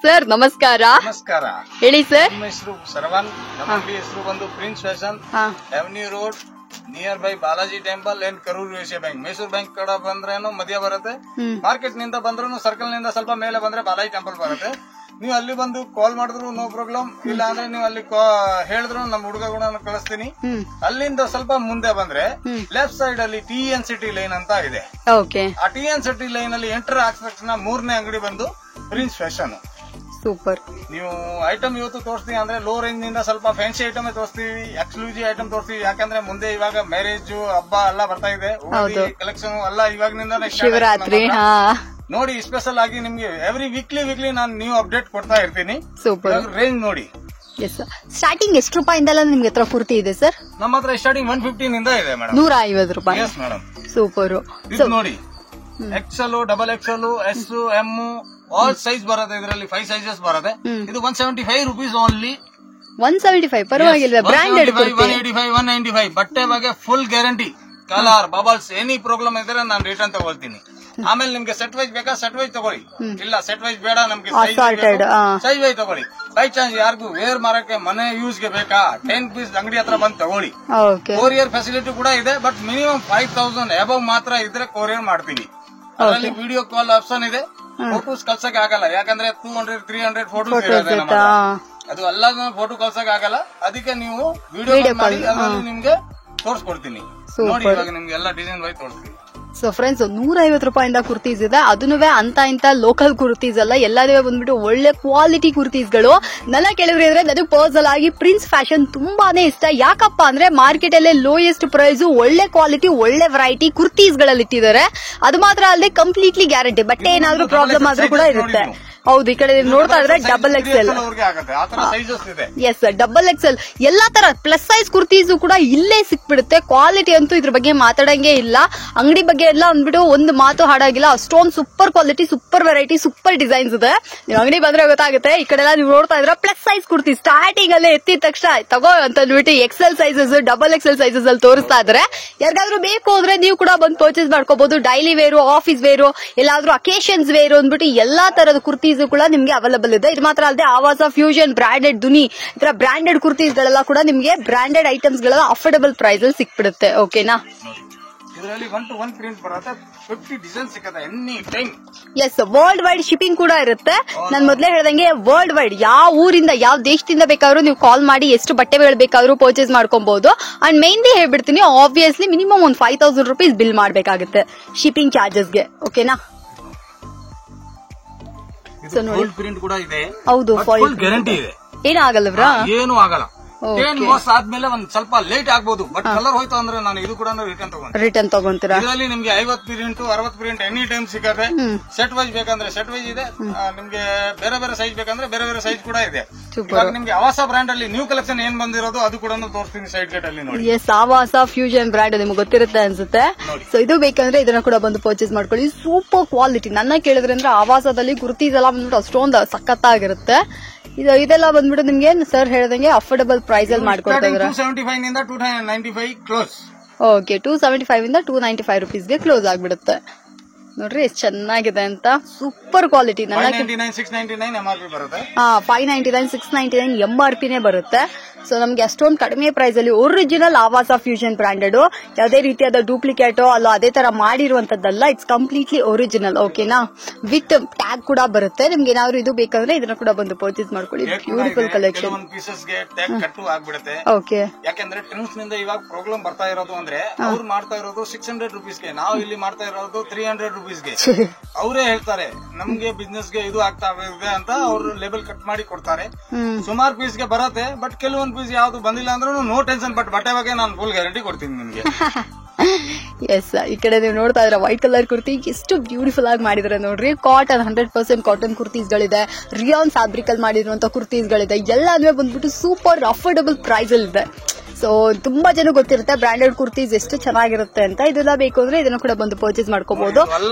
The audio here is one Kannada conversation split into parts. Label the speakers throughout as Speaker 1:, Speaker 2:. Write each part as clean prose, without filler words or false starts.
Speaker 1: ಸರ್ ನಮಸ್ಕಾರ.
Speaker 2: ನಮಸ್ಕಾರ.
Speaker 1: ಹೇಳಿ ಸರ್.
Speaker 2: ನಮ್ಮ ಹೆಸರು ಶರವಣ್. ನಮ್ಮ ಅಂಗಡಿ ಹೆಸರು ಬಂದು prince fashion, avenue road, near by Balaji temple and Karur Asia bank. Mysuru bank ಕಡೆ ಬಂದ್ರೇನು ಮಧ್ಯ ಬರುತ್ತೆ, ಮಾರ್ಕೆಟ್ ನಿಂದ ಬಂದ್ರು ಸರ್ಕಲ್ ನಿಂದ ಸ್ವಲ್ಪ ಮೇಲೆ ಬಂದ್ರೆ ಬಾಲಾಜಿ ಟೆಂಪಲ್ ಬರುತ್ತೆ. ನೀವು ಅಲ್ಲಿ ಬಂದು ಕಾಲ್ ಮಾಡಿದ್ರು ನೋ ಪ್ರಾಬ್ಲಮ್, ಇಲ್ಲ ಅಂದ್ರೆ ನೀವು ಅಲ್ಲಿ ಹೇಳಿದ್ರು ನಮ್ಮ ಹುಡುಗ ಕೂಡ ಕಳಿಸ್ತೀನಿ. ಅಲ್ಲಿಂದ ಸ್ವಲ್ಪ ಮುಂದೆ ಬಂದ್ರೆ ಲೆಫ್ಟ್ ಸೈಡ್ ಅಲ್ಲಿ TNCT ಲೈನ್ ಅಂತ ಇದೆ. ಆ TNCT ಲೈನ್ ಅಲ್ಲಿ ಎಂಟರ್ ಆಗಿದ ತಕ್ಷಣ ಮೂರನೇ ಅಂಗಡಿ ಬಂದು ಪ್ರಿನ್ಸ್ ಫ್ಯಾಷನ್.
Speaker 1: ಸೂಪರ್.
Speaker 2: ನೀವು ಐಟಮ್ ಇವತ್ತು ತೋರಿಸ್ತೀವಿ ಅಂದ್ರೆ ಲೋ ರೇಂಜ್ ನಿಂದ ಸ್ವಲ್ಪ ಫ್ಯಾನ್ಸಿ ಐಟಮ್ ತೋರಿಸ್ತೀವಿ, ಎಕ್ಸ್ಕ್ಲೂಸಿವ್ ಐಟಮ್ ತೋರಿಸ್ತೀವಿ. ಯಾಕಂದ್ರೆ ಮುಂದೆ ಇವಾಗ ಮ್ಯಾರೇಜ್ ಹಬ್ಬ ಎಲ್ಲ ಬರ್ತಾ ಇದೆ, ಕಲೆಕ್ಷನ್ ಎಲ್ಲ ಇವಾಗಿನಿಂದ
Speaker 1: ಶಿವರಾತ್ರಿ
Speaker 2: ನೋಡಿ. ಸ್ಪೆಷಲ್ ಆಗಿ ನಿಮ್ಗೆ ಎವ್ರಿ ವೀಕ್ಲಿ ನಾನು ನ್ಯೂ ಅಪ್ಡೇಟ್ ಕೊಡ್ತಾ ಇರ್ತೀನಿ.
Speaker 1: ಸೂಪರ್.
Speaker 2: ರೇಂಜ್ ನೋಡಿ.
Speaker 1: ಸ್ಟಾರ್ಟಿಂಗ್ ಎಷ್ಟು ರೂಪಾಯಿಂದೆಲ್ಲ ನಿಮ್ಗೆ ಹತ್ರ ಕುರ್ತಿ ಇದೆ ಸರ್?
Speaker 2: ನಮ್ಮ ಹತ್ರ ಸ್ಟಾರ್ಟಿಂಗ್ 150 ನಿಂದ ಇದೆ ಮೇಡಮ್.
Speaker 1: 150 ರೂಪಾಯಿ.
Speaker 2: Yes madam.
Speaker 1: ಸೂಪರ್.
Speaker 2: ಇದು ನೋಡಿ, XL, XXL, S, M all size ಬರುತ್ತೆ. ಇದರಲ್ಲಿ 5 ಸೈಜಸ್ ಬರುತ್ತೆ. ಇದು 175 rupees ಓನ್ಲಿ.
Speaker 1: 175 ಪರವಾಗಿಲ್ಲ. ಬ್ರಾಂಡೆಡ್
Speaker 2: 185, 195 ಬಟ್ಟೆ ಬಗ್ಗೆ full guarantee. Colour bubbles any problem ಇದ್ರೆ ನಾನು ರಿಟರ್ನ್ ತಗೊಳ್ತೀನಿ. ಆಮೇಲೆ ನಿಮ್ಗೆ ಸೆಟ್ ವೈಸ್ ಬೇಕಾ ಸೆಟ್ ವೈಸ್ ತಗೊಳ್ಳಿ, ಇಲ್ಲ ಸೆಟ್ ವೈಸ್ ಬೇಡ ನಮ್ಗೆ ಸೈಜ್ ವೈಸ್ ತಗೊಳ್ಳಿ. ಬೈ ಚಾನ್ಸ್ ಯಾರಿಗೂ ವೇರ್ ಮಾರಕ್ಕೆ ಮನೆ ಯೂಸ್ ಗೆ ಬೇಕಾ 10 ಪೀಸ್ ಅಂಗಡಿ ಹತ್ರ ಬಂದು ತಗೊಳ್ಳಿ. ಕೊರಿಯರ್ ಫೆಸಿಲಿಟಿ ಕೂಡ ಇದೆ, ಬಟ್ ಮಿನಿಮಮ್ 5000 ಅಬವ್ ಮಾತ್ರ ಇದ್ರೆ ಕೊರಿಯರ್ ಮಾಡ್ತೀನಿ. ಅದರಲ್ಲಿ ವಿಡಿಯೋ ಕಾಲ್ ಆಪ್ಷನ್ ಇದೆ. ಫೋಟೋಸ್ ಕಳ್ಸಕ್ ಆಗಲ್ಲ, ಯಾಕಂದ್ರೆ 200, 300 ಫೋಟೋಸ್ ಇರುತ್ತೆ ನಮ್ಮ ಹತ್ರ. ಅದು ಎಲ್ಲ ಫೋಟೋ ಕಳ್ಸಕ್ ಆಗಲ್ಲ. ಅದಕ್ಕೆ ನೀವು ವಿಡಿಯೋ ಮಾಡಿ ಅದರಲ್ಲಿ ನಿಮ್ಗೆ ತೋರಿಸ್ಕೊಡ್ತೀನಿ. ನೋಡಿ ಇವಾಗ ನಿಮ್ಗೆ ಎಲ್ಲ ಡಿಸೈನ್ ವೈಸ್ ತೋರಿಸ್ತೀನಿ.
Speaker 1: ಸೊ ಫ್ರೆಂಡ್ಸ್, 150 ರೂಪಾಯಿಂದ ಕುರ್ತೀಸ್ ಇದೆ. ಅದನ್ನು ಅಂತ ಇಂತ ಲೋಕಲ್ ಕುರ್ತೀಸ್ ಅಲ್ಲ, ಎಲ್ಲದೂ ಬಂದ್ಬಿಟ್ಟು ಒಳ್ಳೆ ಕ್ವಾಲಿಟಿ ಕುರ್ತೀಸ್ಗಳು. ನನ್ನ ಕೇಳಿದ್ರೆ ನನಗೆ ಪರ್ಸನಲ್ ಆಗಿ ಪ್ರಿನ್ಸ್ ಫ್ಯಾಷನ್ ತುಂಬಾನೇ ಇಷ್ಟ. ಯಾಕಪ್ಪ ಅಂದ್ರೆ ಮಾರ್ಕೆಟ್ ಅಲ್ಲೇ ಲೋಯೆಸ್ಟ್ ಪ್ರೈಸ್, ಒಳ್ಳೆ ಕ್ವಾಲಿಟಿ, ಒಳ್ಳೆ ವೆರೈಟಿ ಕುರ್ತೀಸ್ ಗಳಲ್ಲಿ ಇಟ್ಟಿದ್ದಾರೆ. ಅದು ಮಾತ್ರ ಅಲ್ಲದೆ ಕಂಪ್ಲೀಟ್ಲಿ ಗ್ಯಾರಂಟಿ. ಬಟ್ಟೆ ಏನಾದ್ರೂ ಪ್ರಾಬ್ಲಮ್ ಆದ್ರೂ ಕೂಡ ಇರುತ್ತೆ. ಹೌದು, ಈ ಕಡೆ ನೋಡ್ತಾ ಇದ್ರೆ double XL. Yes, double XL ಎಲ್ಲಾ ತರ ಪ್ಲಸ್ ಸೈಜ್ ಕುರ್ತೀಸ್ ಕೂಡ ಇಲ್ಲೇ ಸಿಕ್ಬಿಡುತ್ತೆ. ಕ್ವಾಲಿಟಿ ಅಂತೂ ಇದ್ರ ಬಗ್ಗೆ ಮಾತಾಡಂಗೆ ಇಲ್ಲ. ಅಂಗಡಿ ಬಗ್ಗೆ ಎಲ್ಲ ಅಂದ್ಬಿಟ್ಟು ಒಂದು ಮಾತು ಹಾಡಾಗಿಲ್ಲ. ಅಷ್ಟೊಂದು super quality, super variety, super designs ಇದೆ. ನೀವು ಅಂಗಡಿ ಬಂದ್ರೆ ಗೊತ್ತಾಗುತ್ತೆ. ಈ ಕಡೆ ಎಲ್ಲ ನೀವು ನೋಡ್ತಾ ಇದ್ರೆ ಪ್ಲಸ್ ಸೈಜ್ ಕುರ್ತಿ ಸ್ಟಾರ್ಟಿಂಗ್ ಅಲ್ಲೇ ಎತ್ತಿದ ತಕ್ಷಣ ತಗೋ ಅಂತ ಅಂದ್ಬಿಟ್ಟು XL sizes, double XL sizes ಅಲ್ಲಿ ತೋರಿಸ್ತಾ ಇದ್ದಾರೆ. ಯಾರಿಗಾದ್ರೂ ಬೇಕು ಅಂದ್ರೆ ನೀವು ಕೂಡ ಬಂದು ಪರ್ಚೇಸ್ ಮಾಡ್ಕೋಬಹುದು. ಡೈಲಿ ವೇರು, ಆಫೀಸ್ ವೇರು, ಎಲ್ಲಾದ್ರೂ ಅಕೇಶನ್ಸ್ ವೇರು ಅಂದ್ಬಿಟ್ಟು ಎಲ್ಲಾ ತರದ ಕುರ್ತಿ ಕೂಡ ನಿಮ್ಗೆ ಅವೈಲೇಬಲ್ ಇದೆ. ಇದು ಮಾತ್ರ ಅಲ್ಲದೆ ಆವಾಸ, ಫ್ಯೂಷನ್, ಬ್ರಾಂಡೆಡ್, ದುನಿ ಈ ತರ ಬ್ರಾಂಡೆಡ್ ಕುರ್ತೀಸ್ ಗಳೆಲ್ಲ ಕೂಡ ನಿಮ್ಗೆ ಬ್ರಾಂಡೆಡ್ ಐಟಮ್ಸ್ ಗಳೆಲ್ಲ ಅಫೋರ್ಡಬಲ್ ಪ್ರೈಸ್ ಅಲ್ಲಿ ಸಿಕ್ಬಿಡುತ್ತೆ. ಓಕೆನಾ?
Speaker 2: ಇದರಲ್ಲಿ 1 to 1 ಪ್ರಿಂಟ್ ಬರುತ್ತೆ. 50 ಡಿಸೈನ್ ಸಿಗುತ್ತೆ any time.
Speaker 1: Yes, world wide shipping ಕೂಡ ಇರುತ್ತೆ. ನಾನು ಮೊದಲೇ ಹೇಳ್ದಂಗೆ ವರ್ಲ್ಡ್ ವೈಡ್ ಯಾವ ಊರಿಂದ, ಯಾವ ದೇಶದಿಂದ ಬೇಕಾದ್ರೂ ನೀವು ಕಾಲ್ ಮಾಡಿ ಎಷ್ಟು ಬಟ್ಟೆಗಳು ಬೇಕಾದ್ರೂ ಪರ್ಚೇಸ್ ಮಾಡ್ಕೊಬಹುದು. ಅಂಡ್ ಮೇನ್ಲಿ ಹೇಳ್ಬಿಡ್ತೀನಿ, ಆಬ್ವಿಯಸ್ಲಿ ಮಿನಿಮಮ್ ಒಂದು 5000 ರೂಪೀಸ್ ಬಿಲ್ ಮಾಡಬೇಕಾಗುತ್ತೆ ಶಿಪ್ಪಿಂಗ್ ಚಾರ್ಜಸ್ಗೆ. ಓಕೆನಾ?
Speaker 2: ಫುಲ್ ಪ್ರಿಂಟ್ ಕೂಡ ಇದೆ.
Speaker 1: ಹೌದು,
Speaker 2: ಫುಲ್ ಗ್ಯಾರಂಟಿ ಇದೆ.
Speaker 1: ಏನಾಗಲ್ಲವ್ರಾ?
Speaker 2: ಏನು ಆಗಲ್ಲ. 10 ವರ್ಷ ಆದ್ಮೇಲೆ ಒಂದ್ ಸ್ವಲ್ಪ ಲೇಟ್ ಆಗ್ಬೋದು, ಬಟ್ ಕಲರ್ ಹೋಯ್ತು ಅಂದ್ರೆ ನಾನು ಇದು ಕೂಡ ರಿಟರ್ನ್ ತಗೊಂತೀರಾ. ಇದರಲ್ಲಿ ನಿಮ್ಗೆ 50 ಪ್ರಿಂಟ್, 60 ಪ್ರಿಂಟ್ ಎನಿ ಟೈಮ್ ಸಿಗುತ್ತೆ. ಸೆಟ್ ವೈಸ್ ಬೇಕಂದ್ರೆ ಸೆಟ್ ವೈಸ್ ಇದೆ. ನಿಮ್ಗೆ ಬೇರೆ ಬೇರೆ ಸೈಜ್ ಬೇಕಂದ್ರೆ ಬೇರೆ ಬೇರೆ ಸೈಜ್ ಕೂಡ ಇದೆ. ಇವಾಗ ನಿಮ್ಗೆ ಆವಾಸ ಬ್ರಾಂಡ್ ಅಲ್ಲಿ ನ್ಯೂ ಕಲೆಕ್ಷನ್ ಏನ್ ಬಂದಿರೋದು ಅದು ಕೂಡ ತೋರಿಸ್ತೀನಿ ಸೈಡ್ ಗೇಟ್ ಅಲ್ಲಿ ನೋಡಿ.
Speaker 1: ಎಸ್, ಆವಾಸ ಫ್ಯೂಷನ್ ಬ್ರಾಂಡ್ ನಿಮ್ಗೆ ಗೊತ್ತಿರುತ್ತೆ ಅನ್ಸುತ್ತೆ. ಸೊ ಇದು ಬೇಕಂದ್ರೆ ಇದನ್ನ ಕೂಡ ಬಂದು ಪರ್ಚೇಸ್ ಮಾಡ್ಕೊಳ್ಳಿ. Super quality. ನನ್ನ ಕೇಳಿದ್ರೆ ಅಂದ್ರೆ ಆವಾಸದಲ್ಲಿ ಕುರ್ತೀಸ್ ಎಲ್ಲ ಬಂದ್ಬಿಟ್ಟು ಅಷ್ಟೊಂದು ಸಖತ್ತಾಗಿರುತ್ತೆ. ಇದೆಲ್ಲ ಬಂದ್ಬಿಟ್ಟು ನಿಮ್ಗೆ ಸರ್ ಹೇಳ್ದಂಗೆ ಅಫೋರ್ಡಬಲ್ ಪ್ರೈಸ್ ಅಲ್ಲಿ ಮಾಡ್ಕೊಡ್ತಾ ಇದ್ದಾರೆ.
Speaker 2: 275 ನಿಂದ 295 ಕ್ಲೋಸ್.
Speaker 1: ಓಕೆ, 275 ಇಂದ 295 ರೂಪೀಸ್ಗೆ ಕ್ಲೋಸ್ ಆಗ್ಬಿಡುತ್ತೆ. ನೋಡ್ರಿ ಎಷ್ಟು ಚೆನ್ನಾಗಿದೆ ಅಂತ. Super quality.
Speaker 2: 599, 699 MRP ಬರುತ್ತೆ.
Speaker 1: 599, 699 MRP ಬರುತ್ತೆ. ಸೊ ನಮ್ಗೆ ಅಷ್ಟೊಂದು ಕಡಿಮೆ ಪ್ರೈಸ್ ಅಲ್ಲಿ ಒರಿಜಿನಲ್ ಆವಾಸ ಫ್ಯೂಷನ್ ಬ್ರಾಂಡೆಡ್, ಯಾವುದೇ ರೀತಿಯಾದ ಡೂಪ್ಲಿಕೇಟೋ ಅಲ್ಲ ಅದೇ ತರ ಮಾಡಿರುವಂತದ್ದಲ್ಲ. It's completely original. ಓಕೆನಾ? ವಿತ್ ಟ್ಯಾಗ್ ಕೂಡ ಬರುತ್ತೆ. ನಿಮ್ಗೆ ಏನಾದ್ರು ಇದು ಬೇಕಂದ್ರೆ ಇದನ್ನ ಕೂಡ ಬಂದು ಪರ್ಚೇಸ್ ಮಾಡ್ಕೊಳ್ಳಿ. Beautiful collection. ಓಕೆ,
Speaker 2: ಯಾಕಂದ್ರೆ ಟ್ರೆಂಡ್ಸ್ ನಿಂದ ಇವಾಗ ಪ್ರಾಬ್ಲಮ್ ಬರ್ತಾ ಇರೋದು ಅಂದ್ರೆ ಅವ್ರು ಮಾಡ್ತಾ ಇರೋದು 600 ರೂಪೀಸ್ಗೆ, ನಾವು ಇಲ್ಲಿ ಮಾಡ್ತಾ ಇರೋದು 300 ರೂಪೀಸ್ಗೆ. ಅವರೇ ಹೇಳ್ತಾರೆ ನಮ್ಗೆ ಬಿಸ್ನೆಸ್ ಗೆ ಇದು ಆಗ್ತಾ ಇದೆ ಅಂತ ಅವ್ರು ಲೇಬಲ್ ಕಟ್ ಮಾಡಿ ಕೊಡ್ತಾರೆ. ಸುಮಾರು ಪೀಸ್ಗೆ ಬರುತ್ತೆ, ಬಟ್ ಕೆಲವೊಂದು ಪೀಸ್ ಯಾವ್ದು ಬಂದಿಲ್ಲ ಅಂದ್ರೂ ನೋ ಟೆನ್ಷನ್. ಬಟ್ ಬಟ್ಟೆ ಬಗ್ಗೆ ನಾನು ಫುಲ್ ಗ್ಯಾರಂಟಿ ಕೊಡ್ತೀನಿ ನಿಮ್ಗೆ.
Speaker 1: ಎಸ್, ಈ ಕಡೆ ನೀವು ನೋಡ್ತಾ ಇದ್ರೆ ವೈಟ್ ಕಲರ್ ಕುರ್ತಿ ಎಷ್ಟು ಬ್ಯೂಟಿಫುಲ್ ಆಗಿ ಮಾಡಿದ್ರೆ ನೋಡ್ರಿ. ಕಾಟನ್ 100% ಕಾಟನ್ ಕುರ್ತೀಸ್ ಗಳಿದೆ. ರಿಯಾನ್ ಫ್ಯಾಬ್ರಿಕ್ ಅಲ್ಲಿ ಮಾಡಿರುವಂತ ಕುರ್ತೀಸ್ ಗಳಿದೆ. ಎಲ್ಲಾದ್ರೂ ಬಂದ್ಬಿಟ್ಟು ಸೂಪರ್ ಅಫೋರ್ಡಬಲ್ ಪ್ರೈಸ್ ಅಲ್ಲಿ ಇದೆ. ಸೊ ತುಂಬಾ ಜನ ಗೊತ್ತಿರುತ್ತೆ ಬ್ರಾಂಡೆಡ್ ಕುರ್ತೀಸ್ ಎಷ್ಟು ಚೆನ್ನಾಗಿರುತ್ತೆ ಅಂತ. ಇದೆಲ್ಲ ಬೇಕು ಅಂದ್ರೆ ಇದನ್ನು ಕೂಡ ಬಂದು ಪರ್ಚೇಸ್ ಮಾಡ್ಕೋಬಹುದು.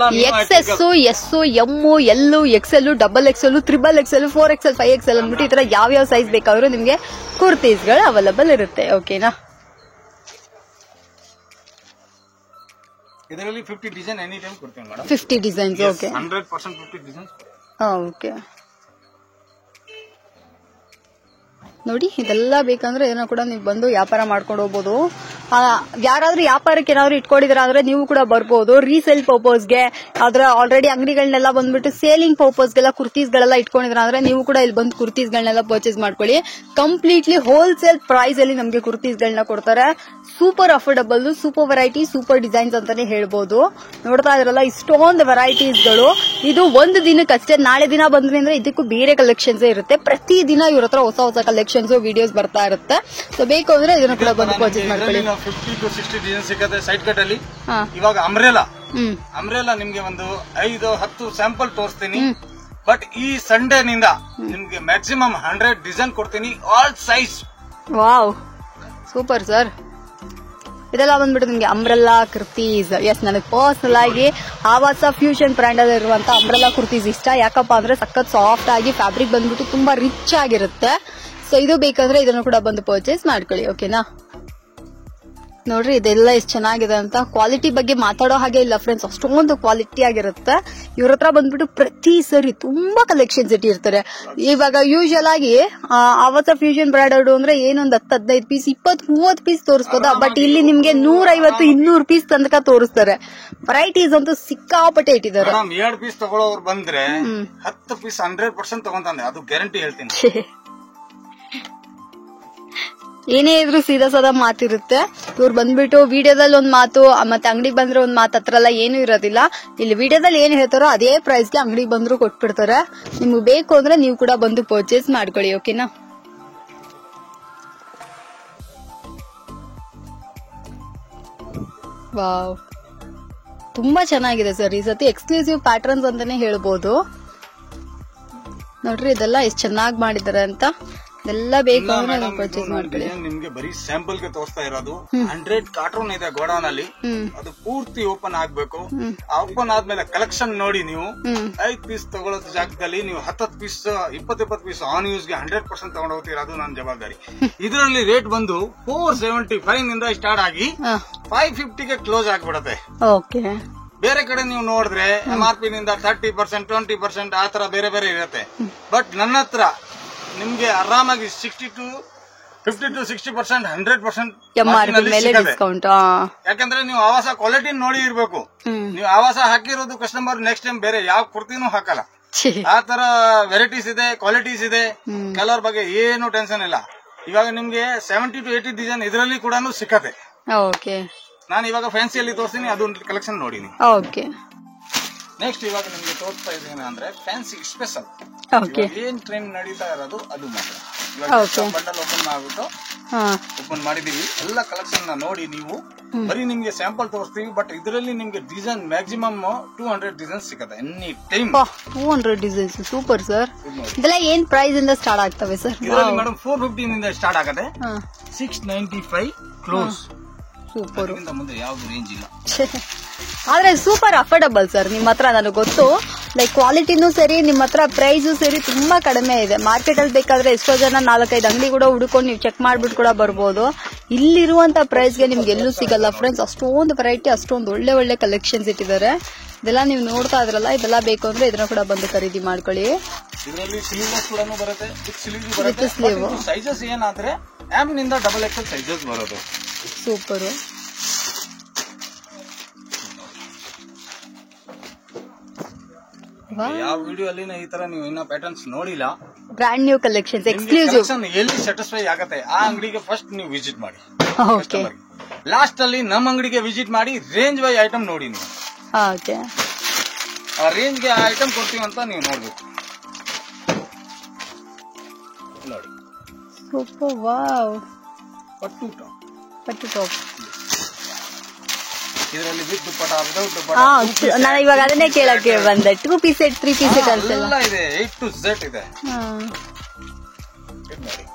Speaker 1: XS, S, M, L, XL, double XL, triple XL, 4XL, 5XL ಅಂದ್ಬಿಟ್ಟು ಈ ತರ ಯಾವ ಸೈಜ್ ಬೇಕಾದ್ರೂ ನಿಮ್ಗೆ ಕುರ್ತೀಸ್ಗಳು ಅವೈಲೇಬಲ್ ಇರುತ್ತೆ. ಓಕೆನಾ?
Speaker 2: ಇದರಲ್ಲಿ 50 ಡಿಸೈನ್ ಎನಿ ಟೈಮ್ ಕೊಡ್ತೀನಿ madam.
Speaker 1: 50 designs. Okay,
Speaker 2: 100% 50 designs.
Speaker 1: Okay. ನೋಡಿ ಇದೆಲ್ಲ ಬೇಕಂದ್ರೆ ಏನೋ ಕೂಡ ನೀವು ಬಂದು ವ್ಯಾಪಾರ ಮಾಡ್ಕೊಂಡು ಹೋಗ್ಬೋದು. ಯಾರಾದ್ರೂ ವ್ಯಾಪಾರಕ್ಕೆ ಏನಾದ್ರು ಇಟ್ಕೊಂಡಿದ್ರ ಅಂದ್ರೆ ನೀವು ಕೂಡ ಬರ್ಬೋದು. ರೀಸೇಲ್ ಪರ್ಪಸ್ಗೆ ಅದ್ರ ಆಲ್ರೆಡಿ ಅಂಗಡಿಗಳನ್ನೆಲ್ಲ ಬಂದ್ಬಿಟ್ಟು ಸೇಲಿಂಗ್ ಪರ್ಪಸ್ಗೆಲ್ಲ ಕುರ್ತೀಸ್ಗಳೆಲ್ಲ ಇಟ್ಕೊಂಡಿದ್ರ ಅಂದ್ರೆ ನೀವು ಕೂಡ ಇಲ್ಲಿ ಬಂದು ಕುರ್ತೀಸ್ಗಳನ್ನೆಲ್ಲ ಪರ್ಚೇಸ್ ಮಾಡ್ಕೊಳ್ಳಿ. ಕಂಪ್ಲೀಟ್ಲಿ ಹೋಲ್ಸೇಲ್ ಪ್ರೈಸ್ ಅಲ್ಲಿ ನಮಗೆ ಕುರ್ತೀಸ್ಗಳನ್ನ ಕೊಡ್ತಾರೆ. Super affordable, super variety, super designs ಅಂತಾನೆ ಹೇಳ್ಬೋದು. ನೋಡ್ತಾ ಇದ್ರಲ್ಲ ಇಷ್ಟೊಂದು ವೆರೈಟೀಸ್ಗಳು. ಇದು ಒಂದು ದಿನಕ್ಕಷ್ಟೇ, ನಾಳೆ ದಿನ ಬಂದ್ರಿ ಅಂದ್ರೆ ಇದಕ್ಕೂ ಬೇರೆ ಕಲೆಕ್ಷನ್ಸ್ ಇರುತ್ತೆ. ಪ್ರತಿ ದಿನ ಇವ್ರ ಹತ್ರ ಹೊಸ ಹೊಸ ಕಲೆಕ್ಷನ್ಸ್ ವಿಡಿಯೋಸ್ ಬರ್ತಾ ಇರುತ್ತೆ. ಸೊ ಬೇಕು ಅಂದ್ರೆ ಇದನ್ನ ಕೂಡ ಬಂದು ಪರ್ಚೇಸ್ ಮಾಡ್ಕೊಳ್ಳಿ.
Speaker 2: 50 to 60 ಡಿಸೈನ್ ಸಿಗುತ್ತೆ ಸೈಡ್ ಕಟ್ ಅಲ್ಲಿ. ಇವಾಗ ಅಂಬ್ರೆಲಾ ನಿಮ್ಗೆ ಒಂದು 5-10 ಸ್ಯಾಂಪಲ್ ತೋರಿಸ್ತೀನಿ. ಬಟ್ ಈ ಸಂಡೇ ನಿಂದ ನಿಮ್ಗೆ ಮ್ಯಾಕ್ಸಿಮಮ್ 100 ಡಿಸೈನ್ ಕೊಡ್ತೀನಿ, all size.
Speaker 1: Wow, super sir. ಇದೆಲ್ಲ ಬಂದ್ಬಿಟ್ಟು ನಿಮ್ಗೆ ಅಂಬ್ರೆಲ್ಲಾ ಕುರ್ತೀಸ್. ಎಸ್, ನನಗೆ ಪರ್ಸನಲ್ ಆಗಿ ಆವಾಸ ಫ್ಯೂಷನ್ ಬ್ರ್ಯಾಂಡ್ ಅಲ್ಲಿ ಇರುವಂತ ಅಂಬ್ರೆಲ್ಲಾ ಕುರ್ತೀಸ್ ಇಷ್ಟ. ಯಾಕಪ್ಪ ಅಂದ್ರೆ ಸಖತ್ ಸಾಫ್ಟ್ ಆಗಿ ಫ್ಯಾಬ್ರಿಕ್ ಬಂದ್ಬಿಟ್ಟು ತುಂಬಾ ರಿಚ್ ಆಗಿರುತ್ತೆ. ಸೊ ಇದು ಬೇಕಂದ್ರೆ ಇದನ್ನು ಕೂಡ ಬಂದು ಪರ್ಚೇಸ್ ಮಾಡ್ಕೊಳ್ಳಿ. ಓಕೆನಾ? ನೋಡ್ರಿ ಇದೆಲ್ಲ ಎಷ್ಟು ಚೆನ್ನಾಗಿದೆ ಅಂತ. ಕ್ವಾಲಿಟಿ ಬಗ್ಗೆ ಮಾತಾಡೋ ಹಾಗೆ ಇಲ್ಲ ಫ್ರೆಂಡ್ಸ್, ಅಷ್ಟೊಂದು ಕ್ವಾಲಿಟಿ ಆಗಿರುತ್ತೆ. ಇವ್ರ ಹತ್ರ ಬಂದ್ಬಿಟ್ಟು ಪ್ರತಿ ಸರಿ ತುಂಬಾ ಕಲೆಕ್ಷನ್ಸ್ ಇಟ್ಟಿರ್ತಾರೆ. ಇವಾಗ ಯೂಶುವಲ್ ಆಗಿ ಆವತ್ತ ಫ್ಯೂಷನ್ ಬ್ರಾಂಡೆಡ್ ಅಂದ್ರೆ ಏನೊಂದು 10-15 ಪೀಸ್, 20-30 ಪೀಸ್ ತೋರಿಸಬಹುದಾ. ಬಟ್ ಇಲ್ಲಿ ನಿಮ್ಗೆ 150-200 ಪೀಸ್ ತನಕ ತೋರಿಸ್ತಾರೆ. ವೆರೈಟೀಸ್ ಅಂತೂ ಸಿಕ್ಕಾಪಟ್ಟೆ ಇಟ್ಟಿದ್ದಾರೆ.
Speaker 2: 2 ಪೀಸ್ ತಗೊಳ್ಳೋರು ಬಂದ್ರೆ 10 ಪೀಸ್ 100% ತಗೊಂತಾನೆ, ಅದು ಗ್ಯಾರಂಟಿ ಹೇಳ್ತೀನಿ.
Speaker 1: ಏನೇ ಇದ್ರು ಸೀದಾ ಸಾದಾ ಮಾತಿರುತ್ತೆ. ಇವ್ರು ಬಂದ್ಬಿಟ್ಟು ವಿಡಿಯೋದಲ್ಲಿ ಒಂದ್ ಮಾತು, ಮತ್ತೆ ಅಂಗಡಿಗೆ ಬಂದ್ರೆ ಒಂದ್ ಮಾತು, ಹತ್ರ ಎಲ್ಲ ಏನು ಇರೋದಿಲ್ಲ. ಇಲ್ಲಿ ವಿಡಿಯೋದಲ್ಲಿ ಏನ್ ಹೇಳ್ತಾರೋ ಅದೇ ಪ್ರೈಸ್ಗೆ ಅಂಗಡಿಗೆ ಬಂದ್ರು ಕೊಟ್ಬಿಡ್ತಾರೆ. ನಿಮ್ಗೆ ಬೇಕು ಅಂದ್ರೆ ನೀವು ಕೂಡ ಬಂದು ಪರ್ಚೇಸ್ ಮಾಡ್ಕೊಳ್ಳಿ. ಓಕೆನಾ? ವಾವ್, ತುಂಬಾ ಚೆನ್ನಾಗಿದೆ ಸರ್. ಈ ಸತಿ ಎಕ್ಸ್ಕ್ಲೂಸಿವ್ ಪ್ಯಾಟರ್ನ್ಸ್ ಅಂತಾನೆ ಹೇಳ್ಬೋದು. ನೋಡ್ರಿ ಇದೆಲ್ಲ ಎಷ್ಟು ಚೆನ್ನಾಗಿ ಮಾಡಿದ್ದಾರೆ ಅಂತ. ಎಲ್ಲ ಬೇಕು ಅಂದ್ರೆ ಪರ್ಚೇಸ್ ಮಾಡ್ಕೊಳ್ಳಿ.
Speaker 2: ನಿಮ್ಗೆ ಬರೀ ಸ್ಯಾಂಪಲ್ ಗೆ ತೋರಿಸ್ತಾ ಇರೋದು. 100 ಕಾರ್ಟೂನ್ ಇದೆ ಗೋಡೌನ್ ಅಲ್ಲಿ, ಅದು ಪೂರ್ತಿ ಓಪನ್ ಆಗ್ಬೇಕು. ಓಪನ್ ಆದ್ಮೇಲೆ ಕಲೆಕ್ಷನ್ ನೋಡಿ ನೀವು 5 ಪೀಸ್ ತಗೊಳ್ಳೋ ಜಾಗದಲ್ಲಿ ನೀವು 10 ಪೀಸ್ 20 ಪೀಸ್ ಆನ್ ಯೂಸ್ ಗೆ 100% ತಗೊಂಡು ಹೋಗ್ತೀರಾ. ಅದು ನನ್ನ ಜವಾಬ್ದಾರಿ. ಇದರಲ್ಲಿ ರೇಟ್ ಬಂದು 475 ನಿಂದ ಸ್ಟಾರ್ಟ್ ಆಗಿ 550 ಗೆ ಕ್ಲೋಸ್ ಆಗ್ಬಿಡತ್ತೆ.
Speaker 1: ಓಕೆ.
Speaker 2: ಬೇರೆ ಕಡೆ ನೀವು ನೋಡಿದ್ರೆ MRP ನಿಂದ 30%, 20% ಆ ತರ ಬೇರೆ ಬೇರೆ ಇರುತ್ತೆ. ಬಟ್ ನನ್ನ ಹತ್ರ ನಿಮ್ಗೆ ಆರಾಮಾಗಿ 50 to 60%, 100%
Speaker 1: ಡಿಸ್ಕೌಂಟ್.
Speaker 2: ಯಾಕಂದ್ರೆ ನೀವು ಆವಾಸ ಕ್ವಾಲಿಟಿ ನೋಡಿ ಇರ್ಬೇಕು. ನೀವು ಆವಾಸ ಹಾಕಿರೋದು ಕಸ್ಟಮರ್ ನೆಕ್ಸ್ಟ್ ಟೈಮ್ ಬೇರೆ ಯಾವ ಕುರ್ತಿನೂ ಹಾಕಲ್ಲ. ಆ ತರ ವೆರೈಟೀಸ್ ಇದೆ, ಕ್ವಾಲಿಟೀಸ್ ಇದೆ. ಕಲರ್ ಬಗ್ಗೆ ಏನು ಟೆನ್ಷನ್ ಇಲ್ಲ. ಇವಾಗ ನಿಮ್ಗೆ 70 to 80 ಡಿಸೈನ್ ಇದರಲ್ಲಿ ಕೂಡ ಸಿಕ್ಕತ್ತೆ. ನಾನು ಇವಾಗ ಫ್ಯಾನ್ಸಿಯಲ್ಲಿ ತೋರಿಸ್ತೀನಿ, ಅದೊಂದು ಕಲೆಕ್ಷನ್ ನೋಡಿ. ನೆಕ್ಸ್ಟ್ ಇವಾಗ ನಿಮ್ಗೆ ತೋರಿಸ್ತಾ ಇದ್ದೀನಿ ಅಂದ್ರೆ ಫ್ಯಾನ್ಸಿ ಸ್ಪೆಷಲ್. ಏನ್ ಟ್ರೆಂಡ್ ನಡೀತಾ ಇರೋದು ಅದು ಮಾತ್ರ. ಇವಾಗ ಬಂಡಲ್ ಓಪನ್ ಮಾಡ್ಬಿಟ್ಟು ಓಪನ್ ಮಾಡಿದೀವಿ. ಎಲ್ಲ ಕಲೆಕ್ಷನ್ ನೋಡಿ ನೀವು. ಬರೀ ನಿಮ್ಗೆ ಸ್ಯಾಂಪಲ್ ತೋರಿಸ್ತೀವಿ. ಬಟ್ ಇದರಲ್ಲಿ ನಿಮ್ಗೆ ಡಿಸೈನ್ ಮ್ಯಾಕ್ಸಿಮಮ್ 200 ಡಿಸೈನ್ಸ್ ಸಿಗುತ್ತೆ any time. 200
Speaker 1: designs, super sir. ಇದೆಲ್ಲ ಏನ್ ಪ್ರೈಸ್ ಇಂದ ಸ್ಟಾರ್ಟ್ ಆಗ್ತವೆ ಸರ್?
Speaker 2: ಇದರಲ್ಲಿ ಮೇಡಮ್ 450 ನಿಂದ ಸ್ಟಾರ್ಟ್ ಆಗುತ್ತೆ. 695 ಕ್ಲೋಸ್.
Speaker 1: ಸೂಪರ್.
Speaker 2: ಮುಂದೆ ಯಾವ್ದು ರೇಂಜ್ ಇಲ್ಲ.
Speaker 1: ಆದ್ರೆ ಸೂಪರ್ ಅಫೋರ್ಡಬಲ್ ಸರ್. ನಿಮ್ಮ ಹತ್ರ ನನಗೆ ಗೊತ್ತು, ಲೈಕ್ ಕ್ವಾಲಿಟಿನೂ ಸರಿ, ನಿಮ್ಮ ಹತ್ರ ಪ್ರೈಸು ಸರಿ ತುಂಬಾ ಕಡಿಮೆ ಇದೆ. ಮಾರ್ಕೆಟ್ ಅಲ್ಲಿ ಬೇಕಾದ್ರೆ ಎಷ್ಟೋ ಜನ 4-5 ಅಂಗಡಿ ಕೂಡ ಹುಡುಕೊಂಡು ನೀವು ಚೆಕ್ ಮಾಡ್ಬಿಟ್ಟು ಕೂಡ ಬರ್ಬೋದು. ಇಲ್ಲಿರುವಂತ ಪ್ರೈಸ್ಗೆ ನಿಮ್ಗೆ ಎಲ್ಲೂ ಸಿಗಲ್ಲ ಫ್ರೆಂಡ್ಸ್. ಅಷ್ಟೊಂದು ವೆರೈಟಿ, ಅಷ್ಟೊಂದು ಒಳ್ಳೆ ಒಳ್ಳೆ ಕಲೆಕ್ಷನ್ಸ್ ಇಟ್ಟಿದ್ದಾರೆ. ಇದೆಲ್ಲ ನೀವು ನೋಡ್ತಾ ಇದ್ರಲ್ಲ, ಇದೆಲ್ಲ ಬೇಕು ಅಂದ್ರೆ ಇದನ್ನ ಕೂಡ ಬಂದು ಖರೀದಿ ಮಾಡ್ಕೊಳ್ಳಿ.
Speaker 2: ಸೈಜಸ್ ಏನಾದ್ರೆ M ನಿಂದ XXL ಸೈಜಸ್ ಬರೋದು.
Speaker 1: ಸೂಪರ್.
Speaker 2: ಯಾವ ವಿಡಿಯೋ ಅಲ್ಲಿ ಈ ತರ ನೀವು ಇನ್ನ ಪ್ಯಾಟರ್ನ್ಸ್ ನೋಡಿಲ್ಲ.
Speaker 1: Brand new collections, exclusive.
Speaker 2: ಎಲ್ಲಿ ಸ್ಯಾಟಿಸ್ಫೈ ಆಗತ್ತೆ ಆ ಅಂಗಡಿಗೆ ಫಸ್ಟ್ ನೀವು ವಿಸಿಟ್ ಮಾಡಿ. ಲಾಸ್ಟ್ ಅಲ್ಲಿ ನಮ್ಮ ಅಂಗಡಿಗೆ ವಿಸಿಟ್ ಮಾಡಿ ರೇಂಜ್ ವೈ ಐಟಮ್ ನೋಡಿ ನೀವು. ಆ ರೇಂಜ್ ಗೆ ಐಟಮ್ ಕೊಡ್ತೀವಿ ಅಂತ ನೀವು ನೋಡ್ಬೇಕು. ನೋಡಿ
Speaker 1: ಸೂಪರ್. ವಾವ್,
Speaker 2: ಪಟ್ಟು
Speaker 1: ಟಾಪ್.
Speaker 2: ಇದರಲ್ಲಿ ವಿತ್ ದುಪ್ಪಟ್ಟ, ವಿತೌಟ್ ದುಪ್ಪಟ್ಟ.
Speaker 1: ನಾನು ಇವಾಗ ಅದನ್ನೇ ಕೇಳಕ್ಕೆ ಬಂದೆ. 2 ಪೀಸ್ ಸೆಟ್, 3 ಪೀಸ್ ಸೆಟ್
Speaker 2: ಎಲ್ಲ ಇದೆ. A to Z ಇದೆ.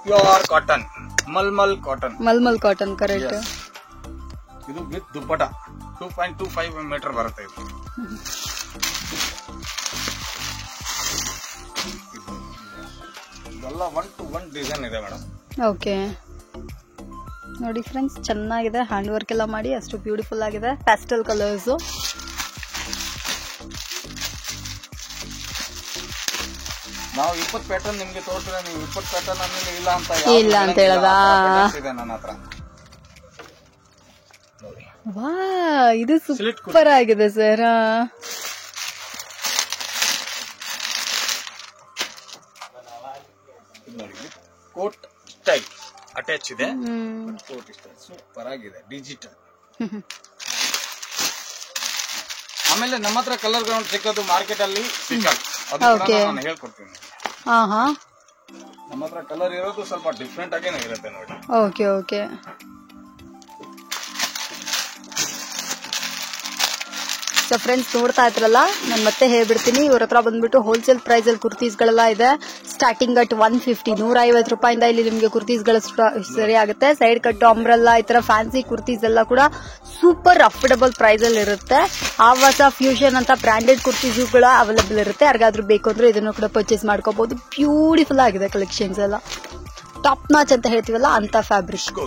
Speaker 2: Pure cotton, mulmul cotton.
Speaker 1: Correct.
Speaker 2: ಇದು ವಿತ್ ದುಪ್ಪಟ್ಟ 2.25 ಮೀಟರ್ ಬರುತ್ತೆ. ಇದೆಲ್ಲ 1 to 1 ಡಿಸೈನ್ ಇದೆ ಮೇಡಮ್.
Speaker 1: ಓಕೆ. ನೋಡಿ ಫ್ರೆಂಡ್ಸ್, ಚೆನ್ನಾಗಿದೆ. ಹ್ಯಾಂಡ್ ವರ್ಕ್ ಎಲ್ಲ ಮಾಡಿ ಅಷ್ಟು ಬ್ಯೂಟಿಫುಲ್ ಆಗಿದೆ. Pastel colours.
Speaker 2: ನಾವು 20 ಪ್ಯಾಟರ್ನ್ ನಿಮ್ಗೆ ತೋರಿಸಿದ್ರೆ ನೀವು 20 ಪ್ಯಾಟರ್ನ್ ಅಲ್ಲಿ ಇಲ್ಲ ಅಂತ
Speaker 1: ಹೇಳದ
Speaker 2: ಇದೆ ನನ್ನ ಹತ್ರ.
Speaker 1: ವಾ, ಇದು ಸೂಪರ್ ಆಗಿದೆ ಸರ್.
Speaker 2: ಕೋಟ್ ಸ್ಟೈಲ್ ಅಟ್ಯಾಚ್ ಇದೆ. ಕೋಟ್ ಸ್ಟೈಲ್ ಸೂಪರ್ ಆಗಿದೆ, ಡಿಜಿಟಲ್. ಆಮೇಲೆ ನಮ್ಮ ಹತ್ರ ಕಲರ್ ಗ್ರೌಂಡ್ ಸಿಕ್ಕೋದು ಮಾರ್ಕೆಟ್ ಅಲ್ಲಿ ಸಿಕ್ಕಲ್ಲ, ಅದು ನಾನು ಹೇಳ್ಕೊಡ್ತೀನಿ. ನಮ್ಮ ಹತ್ರ ಕಲರ್ ಇರೋದು ಸ್ವಲ್ಪ ಡಿಫ್ರೆಂಟ್ ಆಗೇನೆ ಇರುತ್ತೆ ನೋಡಿ.
Speaker 1: Okay okay. ಸೊ ಫ್ರೆಂಡ್ಸ್, ನೋಡ್ತಾ ಇದ್ರಲ್ಲ, ನಾನು ಮತ್ತೆ ಹೇಳ್ಬಿಡ್ತೀನಿ, ಇವ್ರ ಹತ್ರ ಬಂದ್ಬಿಟ್ಟು ಹೋಲ್ಸೇಲ್ ಪ್ರೈಸ್ ಅಲ್ಲಿ ಕುರ್ತೀಸ್ಗಳೆಲ್ಲ ಇದೆ. ಸ್ಟಾರ್ಟಿಂಗ್ ಅಟ್ 150 150 ರೂಪಾಯಿಂದ ಇಲ್ಲಿ ನಿಮ್ಗೆ ಕುರ್ತೀಸ್ಗಳು ಸರಿ ಆಗುತ್ತೆ. ಸೈಡ್ ಕಟ್, ಅಂಬ್ರೆಲ್ಲಾ, ಈ ತರ ಫ್ಯಾನ್ಸಿ ಕುರ್ತೀಸ್ ಎಲ್ಲ ಕೂಡ ಸೂಪರ್ ಅಫೋರ್ಡಬಲ್ ಪ್ರೈಸ್ ಅಲ್ಲಿ ಇರುತ್ತೆ. ಆವಾಸ, ಫ್ಯೂಷನ್ ಅಂತ ಬ್ರಾಂಡೆಡ್ ಕುರ್ತೀಸ್ಗಳು ಅವೈಲೇಬಲ್ ಇರುತ್ತೆ. ಯಾರಿಗಾದ್ರೂ ಬೇಕು ಅಂದ್ರೆ ಇದನ್ನು ಕೂಡ ಪರ್ಚೇಸ್ ಮಾಡ್ಕೋಬಹುದು. ಬ್ಯೂಟಿಫುಲ್ ಆಗಿದೆ ಕಲೆಕ್ಷನ್ಸ್ ಎಲ್ಲ, ಟಾಪ್ ನಾಚ್ ಅಂತ ಹೇಳ್ತೀವಲ್ಲ ಅಂತ ಫ್ಯಾಬ್ರಿಕ್.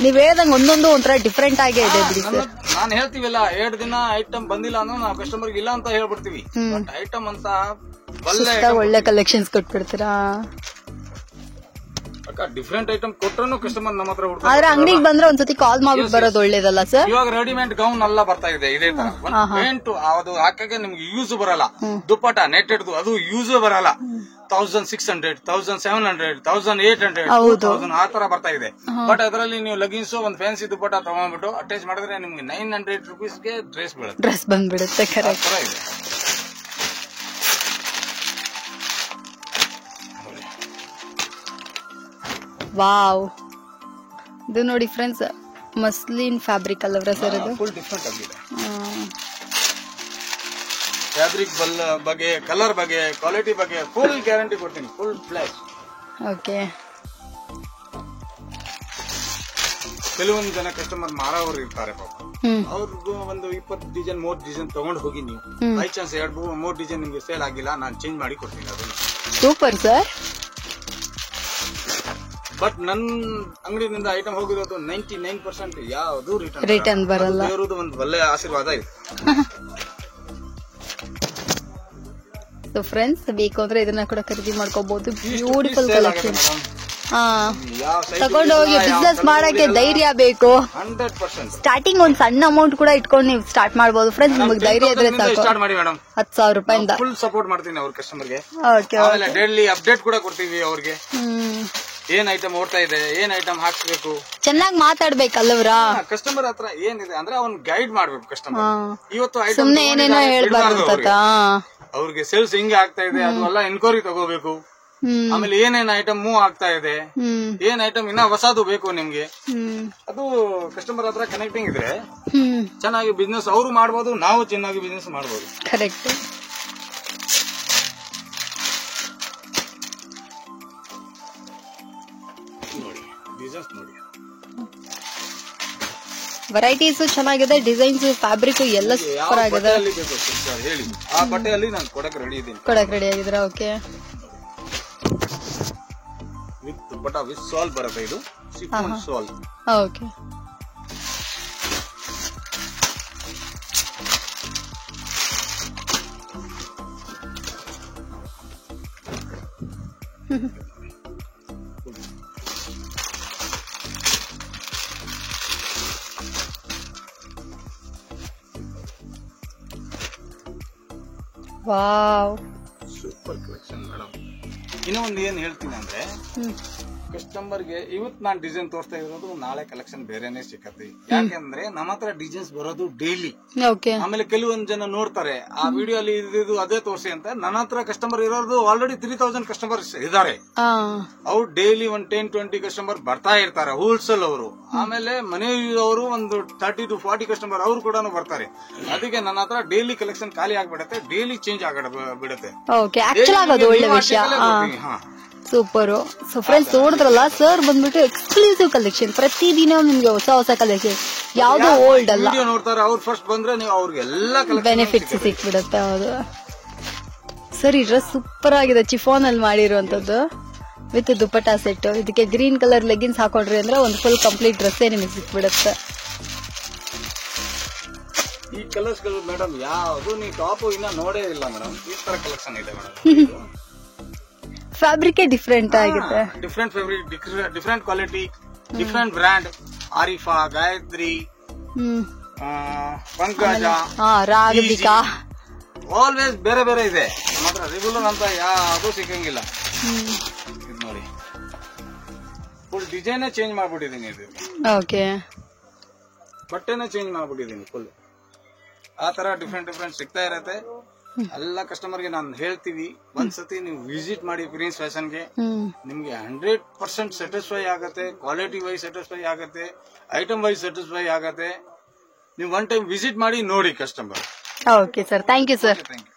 Speaker 1: ನೀವ್ ಹೇಳ್ದಂಗೆ ಒಂದೊಂದು ಒಂಥರ ಡಿಫ್ರೆಂಟ್ ಆಗೇ ಇದೆ ಬಿಡಿ ಸರ್.
Speaker 2: ನಾನು ಹೇಳ್ತೀವಲ್ಲ, 2 ದಿನ ಐಟಮ್ ಬಂದಿಲ್ಲ ಅಂದ್ರೆ ನಾವು ಕಸ್ಟಮರ್ಗೆ ಇಲ್ಲ ಅಂತ ಹೇಳ್ಬಿಡ್ತೀವಿ. ಬಟ್ ಐಟಮ್ ಅಂತ
Speaker 1: ಒಳ್ಳೆ ಕಲೆಕ್ಷನ್ಸ್ ಕೊಟ್ಬಿಡ್ತೀರಾ.
Speaker 2: ಡಿಫ್ರೆಂಟ್ ಐಟಮ್ ಕೊಟ್ಟರು ಕಸ್ಟಮರ್ ನಮ್ಮ ಹತ್ರ ಹುಡುಗ.
Speaker 1: ಆದ್ರೆ ಅಂಗಡಿಗೆ ಬಂದ್ರೆ ಒಂದ್ಸತಿ ಕಾಲ್ ಮಾಡ್ಬಿಟ್ಟು ಬರೋದು ಒಳ್ಳೇದಲ್ಲ ಸರ್.
Speaker 2: ಇವಾಗ ರೆಡಿಮೇಡ್ ಗೌನ್ ಎಲ್ಲ ಬರ್ತಾ ಇದೆ ಇದೇ ತರ. ಪ್ಯಾಂಟ್ ಅದು ಹಾಕಕ್ಕೆ ನಿಮ್ಗೆ ಯೂಸ್ ಬರಲ್ಲ. ದುಪ್ಪಟ ನೆಟ್ಟೆಡ್ ಅದು ಯೂಸ್ ಬರಲ್ಲ. 1600, 1700, 1800, 2000 ಆ ತರ ಬರ್ತಾ ಇದೆ. ಬಟ್ ಅದರಲ್ಲಿ ನೀವು ಲಗಿನ್ಸ್ ಒಂದು ಫ್ಯಾನ್ಸಿ ದುಪ್ಪಟ ತಗೊಂಡ್ಬಿಟ್ಟು ಅಟ್ಯಾಚ್ ಮಾಡಿದ್ರೆ ನಿಮ್ಗೆ 900 ರೂಪೀಸ್ಗೆ ಡ್ರೆಸ್ ಬೀಳುತ್ತೆ.
Speaker 1: ಡ್ರೆಸ್ ಬಂದ್ಬಿಡುತ್ತೆ. ಕರೆಕ್ಟ್. ವಾವ್, ಇದು ನೋಡಿ ಫ್ರೆಂಡ್ಸ್, ಮಸ್ಲಿನ್ ಫ್ಯಾಬ್ರಿಕ್ ಅಲ್ಲವ್ರ ಸರ್? ಇದು
Speaker 2: ಫುಲ್ ಡಿಫ್ರೆಂಟ್ ಆಗಿದೆ. ಫ್ಯಾಬ್ರಿಕ್ ಬಗ್ಗೆ, ಕಲರ್ ಬಗ್ಗೆ, ಕ್ವಾಲಿಟಿ ಬಗ್ಗೆ ಫುಲ್ ಗ್ಯಾರಂಟಿ ಕೊಡ್ತೀನಿ. Full flash.
Speaker 1: ಓಕೆ.
Speaker 2: ಕೆಲವೊಂದು ಜನ ಕಸ್ಟಮರ್ ಮಾರೋರು ಇರ್ತಾರೆ ಪಾಪ, ಅವ್ರದ್ದು ಒಂದು 20 ಡಿಸೈನ್ 30 ಡಿಸೈನ್ ತಗೊಂಡು ಹೋಗಿ ನೀವು ಬೈ ಚಾನ್ಸ್ 2-3 ಡಿಸೈನ್ ನಿಮ್ಗೆ ಸೇಲ್ ಆಗಿಲ್ಲ, ನಾನು ಚೇಂಜ್ ಮಾಡಿ ಕೊಡ್ತೀನಿ. ಅದನ್ನು
Speaker 1: ಸೂಪರ್ ಸರ್.
Speaker 2: ಬಟ್ ನನ್ನ ಅಂಗಡಿನಿಂದ ಐಟಮ್ ಹೋಗಿರೋದು 99% ಯಾವುದು
Speaker 1: ರಿಟರ್ನ್ ಬರಲ್ಲ.
Speaker 2: ಇರೋದು ಒಂದು ಒಳ್ಳೆ ಆಶೀರ್ವಾದ ಇದೆ.
Speaker 1: ಸೊ ಫ್ರೆಂಡ್ಸ್, ಬೇಕು ಅಂದ್ರೆ ಇದನ್ನ ಕೂಡ ಖರೀದಿ ಮಾಡ್ಕೋಬಹುದು. Beautiful collection. ತಗೊಂಡು ಹೋಗಿ ಬಿಸ್ನೆಸ್ ಮಾಡಕ್ಕೆ ಧೈರ್ಯ ಬೇಕು.
Speaker 2: 100%.
Speaker 1: ಸ್ಟಾರ್ಟಿಂಗ್ ಒಂದ್ ಸಣ್ಣ ಅಮೌಂಟ್ ಕೂಡ ಇಟ್ಕೊಂಡು ನೀವು ಸ್ಟಾರ್ಟ್ ಮಾಡಬಹುದು ಫ್ರೆಂಡ್ಸ್. ನಿಮಗೆ ಧೈರ್ಯ ಇದ್ರೆ ಸಾಕು.
Speaker 2: ಸ್ಟಾರ್ಟ್ ಮಾಡಿ ಮೇಡಮ್.
Speaker 1: 10,000 ರೂಪಾಯಿಂದ
Speaker 2: ಫುಲ್ ಸಪೋರ್ಟ್ ಮಾಡ್ತೀನಿ ಅವ್ರ ಕಸ್ಟಮರ್ಗೆ.
Speaker 1: ಓಕೆ.
Speaker 2: ಆಮೇಲೆ ಡೈಲಿ ಅಪ್ಡೇಟ್ ಕೂಡ ಕೊಡ್ತೀವಿ ಅವ್ರಿಗೆ. ಏನ್ ಐಟಮ್ ಓಡ್ತಾ ಇದೆ, ಏನ್ ಐಟಮ್ ಹಾಕ್ಸ್ಬೇಕು,
Speaker 1: ಚೆನ್ನಾಗಿ ಮಾತಾಡ್ಬೇಕಲ್ಲವ್ರ
Speaker 2: ಕಸ್ಟಮರ್ ಹತ್ರ ಏನಿದೆ ಅಂದ್ರೆ ಅವ್ನ್ ಗೈಡ್ ಮಾಡ್ಬೇಕು ಕಸ್ಟಮರ್. ಇವತ್ತು ಐಟಮ್
Speaker 1: ಸುಮ್ನೆ ಏನೇನೋ ಹೇಳ್ಬಾರ್ದು.
Speaker 2: ಅವ್ರಿಗೆ ಸೇಲ್ಸ್ ಹಿಂಗೆ ಆಗ್ತಾ ಇದೆ ಅದೆಲ್ಲ ಎನ್ಕ್ವೈರಿ ತಗೋಬೇಕು. ಆಮೇಲೆ ಏನೇನ್ ಐಟಮ್ ಮೂವ್ ಆಗ್ತಾ ಇದೆ, ಏನ್ ಐಟಮ್ ಇನ್ನ ಹೊಸದು ಬೇಕು ನಿಮ್ಗೆ, ಅದು ಕಸ್ಟಮರ್ ಹತ್ರ ಕನೆಕ್ಟಿಂಗ್ ಇದ್ರೆ ಚೆನ್ನಾಗಿ ಬಿಸ್ನೆಸ್ ಅವರು ಮಾಡಬಹುದು, ನಾವು ಚೆನ್ನಾಗಿ ಬಿಸ್ನೆಸ್ ಮಾಡಬಹುದು.
Speaker 1: ಕರೆಕ್ಟ್.
Speaker 2: ನೋಡಿ ಡಿಸೈನ್ಸ್ ನೋಡಿ,
Speaker 1: ವೆರೈಟೀಸ್ ಚೆನ್ನಾಗಿದೆ, ಡಿಸೈನ್ಸ್, ಫ್ಯಾಬ್ರಿಕ್ ಎಲ್ಲ ಸೂಪರ್ ಆಗಿದೆ.
Speaker 2: ಹೇಳಿ, ಆ ಬಟ್ಟೆಯಲ್ಲಿ ನಾನು ಕೊಡಕ್ ರೆಡಿ ಇದ್ದೀನಿ.
Speaker 1: ಕೊಡಕ್ ರೆಡಿ ಆಗಿದ್ರ? ಓಕೆ.
Speaker 2: ವಿತ್ ದುಪ್ಪಟ್ಟ ವಿತ್ ಸಾಲ್ ಬರುತ್ತೆ. ಇದು ಶಿಫಾನ್ ಸಾಲ್.
Speaker 1: Okay. Wow,
Speaker 2: super collection madam. ಇನ್ನೊಂದು ಏನ್ ಹೇಳ್ತೀನಿ ಅಂದ್ರೆ, ಕಸ್ಟಮರ್ಗೆ ಇವತ್ತು ನಾನು ಡಿಸೈನ್ ತೋರಿಸ್ತಾ ಇರೋದು, ನಾಳೆ ಕಲೆಕ್ಷನ್ ಬೇರೆನೆ ಸಿಕ್ಕತ್ತೆ. ಯಾಕೆಂದ್ರೆ ನಮ್ಮ ಹತ್ರ ಡಿಸೈನ್ಸ್ ಬರೋದು ಡೈಲಿ. ಆಮೇಲೆ ಕೆಲವೊಂದ್ ಜನ ನೋಡ್ತಾರೆ ಆ ವಿಡಿಯೋ ಅಲ್ಲಿ ಇದು ಅದೇ ತೋರಿಸಿ ಅಂತ. ನನ್ನ ಹತ್ರ ಕಸ್ಟಮರ್ ಇರೋದು ಆಲ್ರೆಡಿ 3000 ಕಸ್ಟಮರ್ಸ್ ಇದಾರೆ. ಅವ್ರು ಡೈಲಿ 10-20 ಕಸ್ಟಮರ್ ಬರ್ತಾ ಇರ್ತಾರೆ, ಹೋಲ್ಸೇಲ್ ಅವರು. ಆಮೇಲೆ ಮನೆಯವರು ಒಂದು 30 to 40 ಕಸ್ಟಮರ್ ಅವರು ಕೂಡ ಬರ್ತಾರೆ. ಅದಕ್ಕೆ ನನ್ನ ಹತ್ರ ಡೈಲಿ ಕಲೆಕ್ಷನ್ ಖಾಲಿ ಆಗ್ಬಿಡತ್ತೆ, ಡೈಲಿ ಚೇಂಜ್ ಬಿಡುತ್ತೆ.
Speaker 1: ಸೂಪರ್. ಸೊ ಫ್ರೆಂಡ್ಸ್, ನೋಡಿದ್ರಲ್ಲ, ಸರ್ ಬಂದ್ಬಿಟ್ಟು ಎಕ್ಸ್ಕ್ಲೂಸಿವ್ ಕಲೆಕ್ಷನ್, ಪ್ರತಿದಿನ ನಿಮ್ಗೆ ಹೊಸ ಹೊಸ ಕಲೆಕ್ಷನ್, ಯಾವ್ದು ಓಲ್ಡ್ ಅಲ್ಲ.
Speaker 2: ನೋಡ್ತಾರೆ ಅವ್ರು ಫಸ್ಟ್ ಬಂದ್ರೆ ನೀವು ಅವ್ರಿಗೆಲ್ಲ
Speaker 1: ಬೆನಿಫಿಟ್ಸ್ ಸಿಕ್ಬಿಡುತ್ತೆ. ಹೌದು ಸರ್, ಈ ಡ್ರೆಸ್ ಸೂಪರ್ ಆಗಿದೆ, ಚಿಫಾನ್ ಅಲ್ಲಿ ಮಾಡಿರುವಂತದ್ದು ವಿತ್ ದುಪ್ಪಟ್ಟಾ ಸೆಟ್. ಇದಕ್ಕೆ ಗ್ರೀನ್ ಕಲರ್ ಲೆಗಿನ್ಸ್ ಹಾಕೊಂಡ್ರಿ ಅಂದ್ರೆ ಒಂದು ಫುಲ್ ಕಂಪ್ಲೀಟ್ ಡ್ರೆಸ್ ನಿಮಗೆ ಸಿಕ್ಬಿಡುತ್ತೆ.
Speaker 2: ಈ ಈ ಕಲರ್ಸ್ ಗಳು ಮೇಡಮ್ ಯಾವ್ದು ನೀವು ಟಾಪ್ ಇನ್ನ ನೋಡೇ ಇಲ್ಲ ಮೇಡಮ್. ಈ ತರ ಕಲೆಕ್ಷನ್ ಇದೆ ಮೇಡಮ್.
Speaker 1: ಫ್ಯಾಬ್ರಿಕ್ ಡಿಫ್ರೆಂಟ್ ಆಗಿದೆ.
Speaker 2: Different fabric, different quality, different brand. Arifa, Gayatri, Pankaja,
Speaker 1: ರಾಗಬಿಕಾ,
Speaker 2: ಆಲ್ವೇಸ್ ಬೇರೆ ಬೇರೆ ಇದೆ ನಮ್ಮ ಹತ್ರ. ರೆಗ್ಯುಲರ್ ಅಂತ ಯಾವ್ದು ಸಿಕ್ಕಂಗಿಲ್ಲ. ಇದು ನೋಡಿ ಫುಲ್ ಡಿಸೈನ್ ಚೇಂಜ್ ಮಾಡ್ಬಿಟ್ಟಿದೀನಿ. ಇದು
Speaker 1: ಓಕೆ,
Speaker 2: ಬಟ್ಟೆನೇ ಚೇಂಜ್ ಮಾಡ್ಬಿಟ್ಟಿದೀನಿ ಫುಲ್. ಆ ತರ ಡಿಫ್ರೆಂಟ್ ಡಿಫ್ರೆಂಟ್ ಸಿಗ್ತಾ ಇರತ್ತೆ. ಎಲ್ಲ ಕಸ್ಟಮರ್ಗೆ ನಾನು ಹೇಳ್ತೀವಿ, ಒಂದ್ಸತಿ ನೀವು ವಿಸಿಟ್ ಮಾಡಿ ಪ್ರಿನ್ಸ್ ಫ್ಯಾಷನ್ಗೆ. ನಿಮ್ಗೆ 100% ಸ್ಯಾಟಿಸ್ಫೈ ಆಗತ್ತೆ. ಕ್ವಾಲಿಟಿ ವೈಸ್ ಸ್ಯಾಟಿಸ್ಫೈ ಆಗತ್ತೆ, ಐಟಮ್ ವೈಸ್ ಸ್ಯಾಟಿಸ್ಫೈ ಆಗತ್ತೆ. ನೀವು ಒನ್ ಟೈಮ್ ವಿಸಿಟ್ ಮಾಡಿ ನೋಡಿ customer.
Speaker 1: Okay sir, thank you sir.
Speaker 2: Thank you.